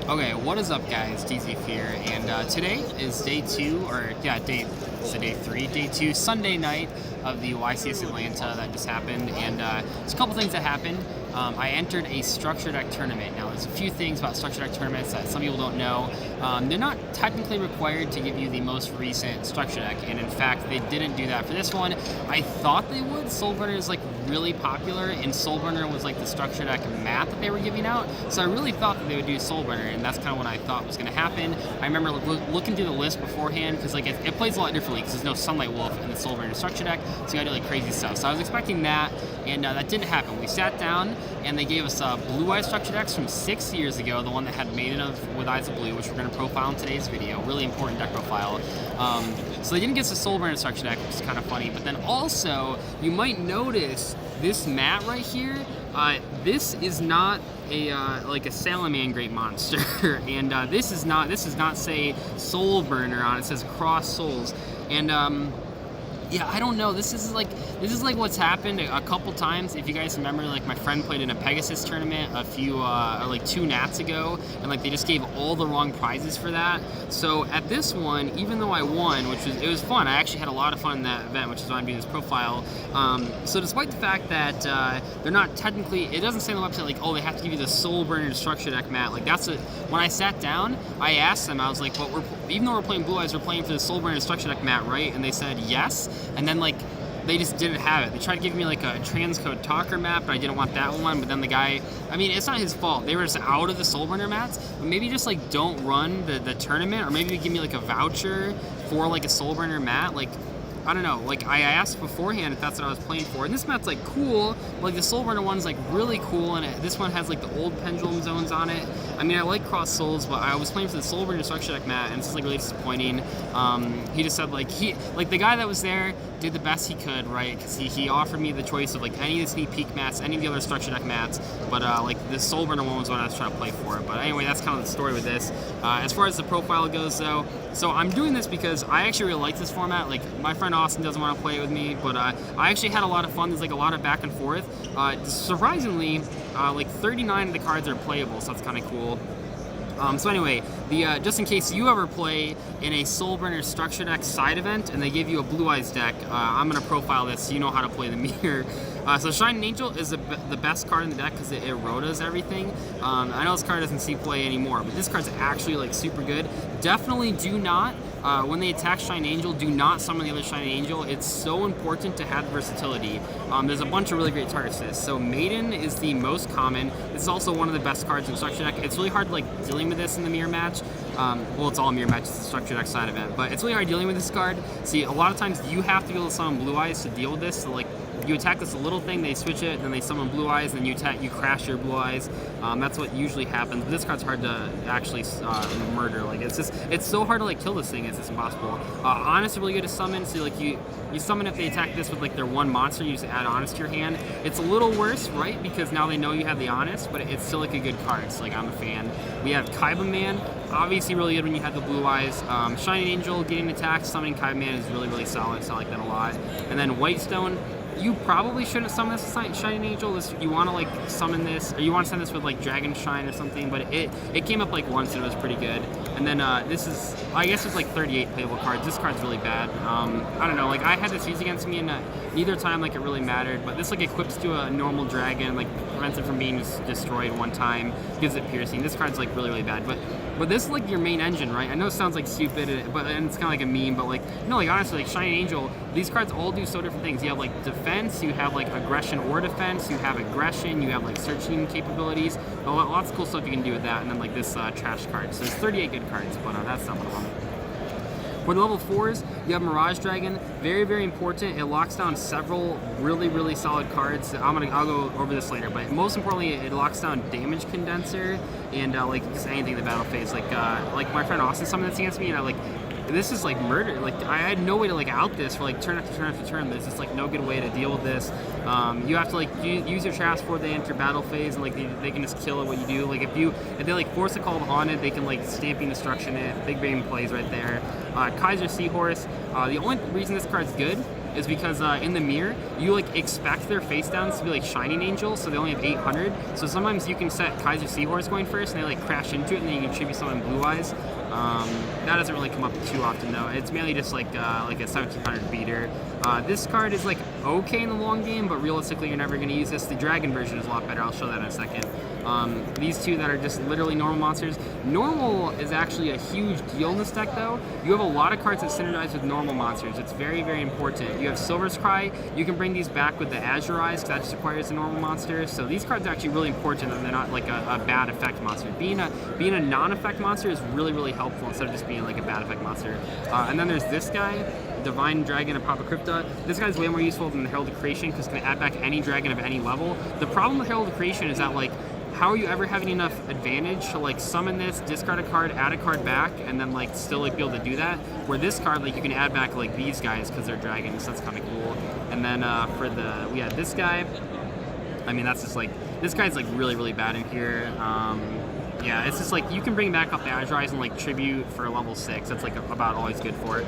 Okay, what is up, guys? Dzeeff here, and today is day 2, or yeah, day 3, day 2, Sunday night of the YCS Atlanta that just happened, and there's a couple things that happened. I entered a structured deck tournament. Now, there's a few things about structured deck tournaments that some people don't know. They're not technically required to give you the most recent structure deck, and in fact, they didn't do that for this one. I thought they would. Soulburner is like really popular, and Soulburner was like the structure deck mat that they were giving out, so I really thought that they would do Soulburner, and that's kind of what I thought was going to happen. I remember looking through the list beforehand, because like it plays a lot differently, because there's no Sunlight Wolf in the Soulburner structure deck, so you gotta do like crazy stuff. So I was expecting that, and that didn't happen. We sat down, and they gave us Blue Eyes structure decks from 6 years ago, the one that had Maiden of with Eyes of Blue, which we're going to profile in today's video. Really important deck profile. So they didn't get us a Soulburner structure deck, which is kind of funny. But then also, you might notice this mat right here. This is not a like a Salaman Great Monster, and this does not say Soulburner on it. It says Cross Souls, and yeah, I don't know. This is like what's happened a couple times. If you guys remember, like my friend played in a Pegasus tournament a few like 2 nats ago, and like they just gave all the wrong prizes for that. So at this one, even though I won, it was fun. I actually had a lot of fun in that event, which is why I'm doing this profile. So despite the fact that they're not technically, it doesn't say on the website like, oh, they have to give you the Soulburner structure deck mat. Like when I sat down, I asked them, I was like, but even though we're playing Blue Eyes, we're playing for the Soulburner structure deck mat, right? And they said yes. And then like they just didn't have it. They tried to give me like a transcode talker map, but I didn't want that one. But then the guy, I mean, it's not his fault. They were just out of the Soulburner mats. But maybe just like don't run the tournament, or maybe give me like a voucher for like a Soulburner mat. Like, I don't know, like I asked beforehand if that's what I was playing for, and this mat's like cool, but like the Soulburner one's like really cool, and this one has like the old pendulum zones on it. I mean, I like Cross Souls, but I was playing for the Soulburner structure deck mat, and it's just like really disappointing. He just said like the guy that was there did the best he could, right? Because he offered me the choice of like any of the sneak peek mats, any of the other structure deck mats, but like the Soulburner one was what I was trying to play for. But anyway, that's kind of the story with this. As far as the profile goes, though, so I'm doing this because I actually really like this format. Like my friend Austin doesn't want to play it with me, but I actually had a lot of fun. There's like a lot of back and forth. Surprisingly, like 39 of the cards are playable, so that's kind of cool. So anyway, just in case you ever play in a Soulburner structure deck side event and they give you a Blue Eyes deck, I'm going to profile this so you know how to play the mirror. So Shining Angel is the best card in the deck because it rotas everything. I know this card doesn't see play anymore, but this card's actually like super good. Definitely do not, when they attack Shining Angel, do not summon the other Shining Angel. It's so important to have versatility. There's a bunch of really great targets to this. So Maiden is the most common. This is also one of the best cards in the structure deck. It's really hard like dealing with this in the mirror match. Well, it's all mirror match, it's a structure deck side event, but it's really hard dealing with this card. See, a lot of times you have to be able to summon Blue Eyes to deal with this. So like, you attack this little thing, they switch it, then they summon Blue Eyes, then you crash your Blue Eyes. That's what usually happens. But this card's hard to actually murder. Like it's so hard to like kill this thing. It's just impossible. Honest is really good to summon. So like you summon if they attack this with like their one monster, you just add Honest to your hand. It's a little worse, right? Because now they know you have the Honest, but it's still like a good card. So like I'm a fan. We have Kaiba Man. Obviously really good when you have the Blue Eyes. Shining Angel getting attacked, summoning Kaiba Man is really, really solid, so I like that a lot. And then Whitestone, you probably shouldn't summon this with Shining Angel. You want to like summon this, or you want to send this with like Dragon Shine or something, but it came up like once and it was pretty good. And then this is, I guess it's like 38 playable cards. This card's really bad. I don't know, like I had this used against me, and neither time like it really mattered, but this like equips to a normal dragon, like prevents it from being destroyed one time, gives it piercing. This card's like really, really bad, but this is like your main engine, right? I know it sounds like stupid, and it's kind of like a meme, but like, no, like honestly, like Shining Angel, these cards all do so different things. You have like defense, you have like aggression or defense, you have aggression, you have like searching capabilities, lots of cool stuff you can do with that, and then like this trash card. So there's 38 good cards, but that's not one of them. For the level 4s, you have Mirage Dragon. Very, very important. It locks down several really, really solid cards. I'll go over this later, but most importantly, it locks down Damage Condenser and like just anything in the battle phase. Like my friend Austin summoned this against me, and I like, this is like murder. Like I had no way to like out this for like turn after turn after turn. There's just like no good way to deal with this. You have to like use your traps before they enter battle phase, and like they can just kill it what you do. Like if they like force a call of Haunted, they can like Stamping Destruction it. Big Bang plays right there. Kaiser Seahorse. The only reason this card's good is because in the mirror, you like expect their face downs to be like Shining Angel, so they only have 800. So sometimes you can set Kaiser Seahorse going first, and they like crash into it, and then you can tribute someone Blue Eyes. That doesn't really come up too often though. It's mainly just like a 1700 beater. This card is like okay in the long game, but realistically you're never going to use this. The dragon version is a lot better. I'll show that in a second. These two that are just literally normal monsters. Normal is actually a huge deal in this deck though. You have a lot of cards that synergize with normal monsters. It's very, very important. You have Silver's Cry. You can bring these back with the Azure Eyes because that just requires a normal monster. So these cards are actually really important and they're not like a bad effect monster. Being a non-effect monster is really, really helpful instead of just being like a bad effect monster. And then there's this guy, Divine Dragon of Apocrypta. This guy's way more useful than the Herald of Creation because it can add back any dragon of any level. The problem with Herald of Creation is that like, how are you ever having enough advantage to like summon this, discard a card, add a card back, and then like still like be able to do that? Where this card, like you can add back like these guys because they're dragons, so that's kind of cool. And then we had this guy. I mean, that's just like, this guy's like really, really bad in here. Yeah, it's just like you can bring back up the Azure Eyes and like tribute for level 6. That's like about all he's good for.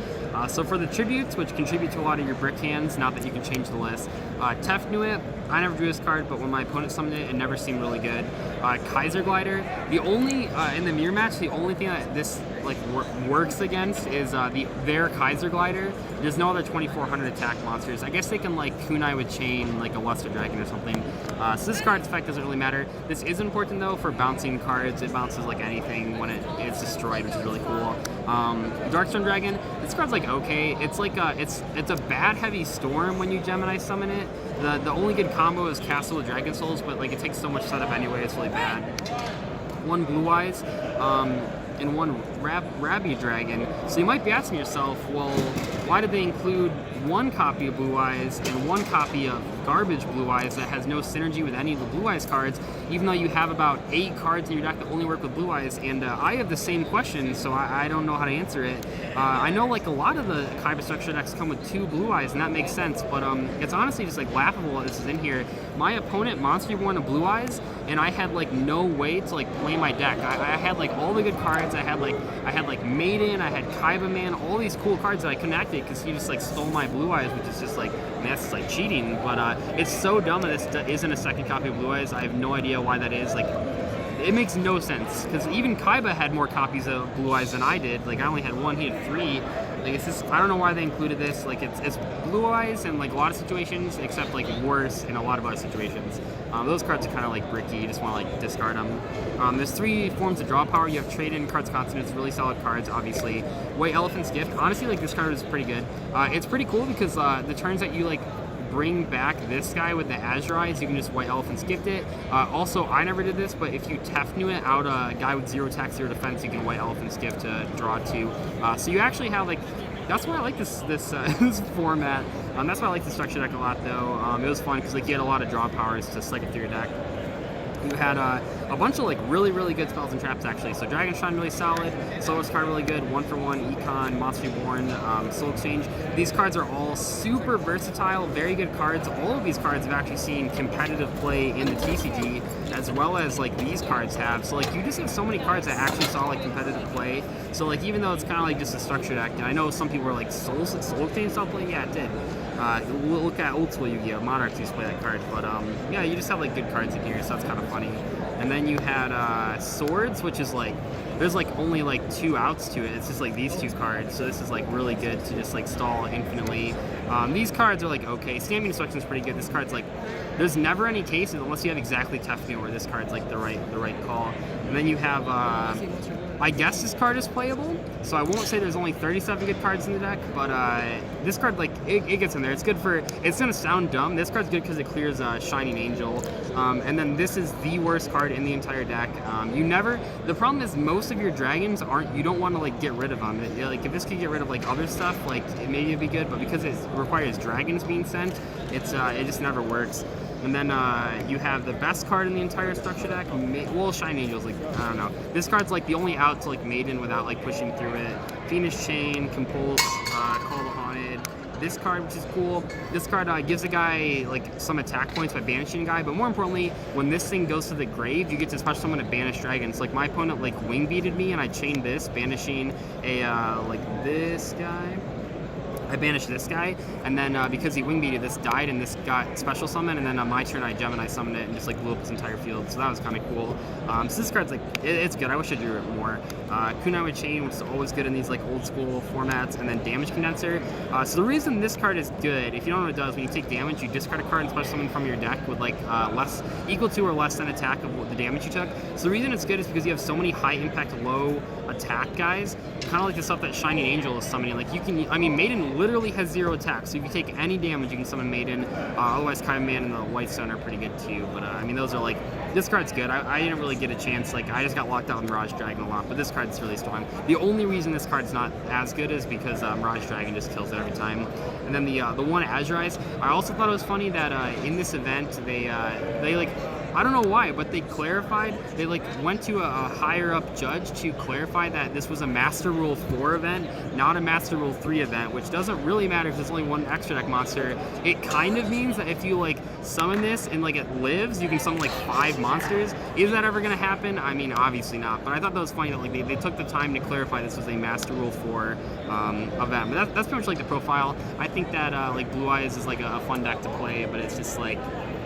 So for the tributes, which contribute to a lot of your brick hands, now that you can change the list, Tefnuit, I never drew this card, but when my opponent summoned it, it never seemed really good. Kaiser Glider, the only, in the mirror match, the only thing that this like works against is their Kaiser Glider. There's no other 2400 attack monsters. I guess they can like kunai with Chain, like a Luster Dragon or something. So this card's effect doesn't really matter. This is important though for bouncing cards. It bounces like anything when it's destroyed, which is really cool. Darkstone Dragon, this card's like okay. It's like it's a bad heavy storm when you Gemini summon it. The only good combo is Castle with Dragon Souls, but like it takes so much setup anyway, it's really bad. One Blue Eyes, and one Rabby Dragon. So you might be asking yourself, well, why did they include one copy of Blue Eyes and one copy of garbage Blue Eyes that has no synergy with any of the Blue Eyes cards, even though you have about 8 cards in your deck that only work with Blue Eyes? And I have the same question, so I don't know how to answer it. I know like a lot of the Kaiba structure decks come with 2 Blue Eyes, and that makes sense, but it's honestly just like laughable that this is in here. My opponent Monster won a Blue Eyes, and I had like no way to like play my deck. I had like all the good cards. I had like Maiden, I had Kaiba Man, all these cool cards that I couldn't activate because he just like stole my Blue Eyes, which is just like, I mean, that's just like cheating. But it's so dumb that this isn't a second copy of Blue Eyes. I have no idea why that is. Like, it makes no sense because even Kaiba had more copies of Blue Eyes than I did. Like, I only had 1, he had 3. Like, it's just, I don't know why they included this. Like, it's Blue Eyes in like a lot of situations, except like worse in a lot of other situations. Those cards are kind of like bricky. You just want to like discard them. There's 3 forms of draw power. You have Trade-In, Cards Consonants, really solid cards, obviously. White Elephant's Gift. Honestly, like this card is pretty good. It's pretty cool because the turns that you like bring back this guy with the Azure Eyes, you can just White Elephant's Gift it. Also, I never did this, but if you Tefnuit out a guy with 0 attack, 0 defense, you can White Elephant's Gift to draw 2. So you actually have like, that's why I like this this format. That's why I like the structure deck a lot though. It was fun because like you had a lot of draw powers to cycle through your deck. You had a bunch of like really, really good spells and traps actually. So Dragon Shine really solid, Solar's card really good, 1-for-1, Econ, Monster Reborn, Soul Exchange. These cards are all super versatile, very good cards. All of these cards have actually seen competitive play in the TCG, as well as like these cards have. So like you just have so many cards that actually saw like competitive play. So like even though it's kind of like just a structure deck, and I know some people were like Soul Exchange saw play, yeah it did. Look at Old School Yu-Gi-Oh! Monarchs used to play that card, but yeah, you just have like good cards in here, so that's kind of funny. And then you had Swords, which is like, there's like only like 2 outs to it. It's just like these 2 cards, so this is like really good to just like stall infinitely. These cards are like okay. Stamping Instruction is pretty good. This card's like, there's never any cases unless you have exactly Tefnuit where this card's like the right call. And then you have I guess this card is playable, so I won't say there's only 37 good cards in the deck, but this card, like, it gets in there. It's good for, it's gonna sound dumb, this card's good because it clears Shining Angel, and then this is the worst card in the entire deck. The problem is most of your dragons you don't want to like get rid of them. Like if this could get rid of like other stuff, like maybe it'd be good, but because it requires dragons being sent, it just never works. And then you have the best card in the entire structure deck. Well, Shining Angel's like, I don't know. This card's like the only out to like Maiden without like pushing through it. Phoenix Chain, Compulse, Call the Haunted. This card, which is cool. This card gives a guy like some attack points by banishing a guy, but more importantly, when this thing goes to the grave, you get to special summon a banished dragon. So like my opponent like wing beated me, and I chained this, banishing a like this guy. I banished this guy, and then because he wing beated, this died, and this got special summon, and then on my turn I Gemini summoned it and just like blew up his entire field, so that was kind of cool. So this card's like, it's good. I wish I drew it more. Kunai with Chain, which is always good in these like old school formats, and then Damage Condenser. So the reason this card is good, if you don't know what it does, when you take damage, you discard a card and special summon from your deck with like equal to or less than attack of the damage you took. So the reason it's good is because you have so many high impact, low attack guys, kind of like the stuff that Shining Angel is summoning. Like you can, I mean, Maiden literally has 0 attack, so if you take any damage, you can summon Maiden. Otherwise, Kai Man and the White Stone are pretty good too. But I mean, those are like, this card's good. I didn't really get a chance. Like I just got locked out in Mirage Dragon a lot, but this card's really strong. The only reason this card's not as good is because Mirage Dragon just kills it every time. And then the one Azurize, I also thought it was funny that in this event they like, I don't know why, but they clarified, they like went to a higher up judge to clarify that this was a Master Rule 4 event, not a Master Rule 3 event, which doesn't really matter if there's only one extra deck monster. It kind of means that if you like summon this and like it lives, you can summon like 5 monsters. Is that ever gonna happen? I mean, obviously not, but I thought that was funny that like they took the time to clarify this was a Master Rule 4 event. But that's pretty much like the profile. I think that like Blue Eyes is like a fun deck to play, but it's just like,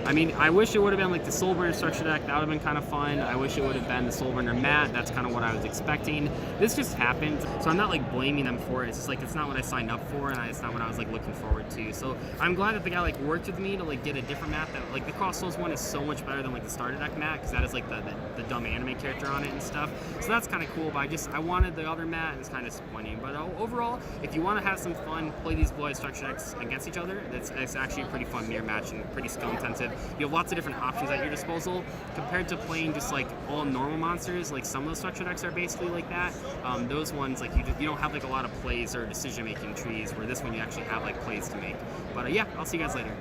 I mean, I wish it would have been like the Soulburner structure deck. That would have been kind of fun. I wish it would have been the Soulburner mat. That's kind of what I was expecting. This just happened, so I'm not like blaming them for it. It's just like, it's not what I signed up for, and it's not what I was like looking forward to. So I'm glad that the guy like worked with me to like get a different mat. That like the Cross Souls one is so much better than like the starter deck mat, because that is like the dumb anime character on it and stuff. So that's kind of cool. But I wanted the other mat, and it's kind of disappointing. But overall, if you want to have some fun, play these Blue Eyes structure decks against each other. It's actually a pretty fun mirror match and pretty skill intensive. You have lots of different options at your disposal compared to playing just like all normal monsters. Like some of those structure decks are basically like that. Those ones, like you don't have like a lot of plays or decision making trees, where this one you actually have like plays to make. But yeah, I'll see you guys later.